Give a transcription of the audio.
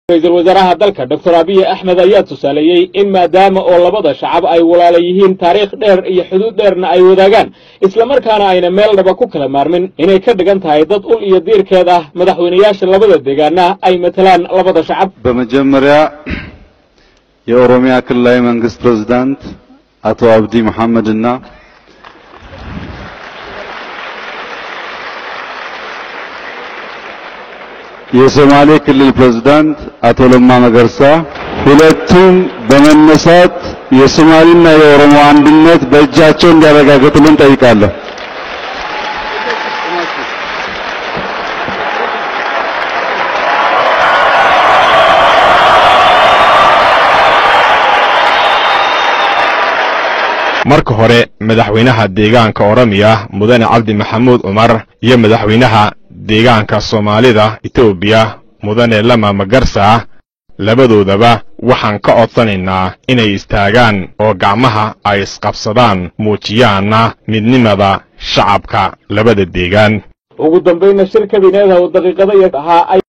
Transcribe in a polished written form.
رئيسul wasaaraha dalka Dr. Abiy Ahmed ayaa tusaaleyay in maadaama oo labada shacab ay walaalo yihiin taariikh dheer iyo xuduud dheerna ay wadaagaan isla markaana ayna meel dhaba ku kala maarmin inay ka dhigan tahay dad ul iyo diirkeeda madaxweynayaasha labada deegaana ay matalaan labada shacab. በመጀመሪያ የኦሮሚያ ክልላዊ መንግስት ፕሬዝዳንት አቶ አብዲ መሐመድና የሶማሌ ክልል ፕሬዝዳንት አቶ ለማ መገርሳ ሁለቱም በመነሳት የሶማሊና የኦሮሞ አንድነት በእጃቸው እንዲያረጋግጡልን ጠይቃለሁ። marka hore madaxweynaha deegaanka Oromiya mudane Cabdi Maxamuud Umar iyo madaxweynaha deegaanka Soomaalida Itoobiya mudane Lama Magarsa labadoodaba waxaan ka codsanaynaa inay istaagaan oo gacmaha ay isqabsadaan muujiyaana midnimada shacabka labada deegaan. ugu dambeynna shirka bineeda oo daqiiqada ahaa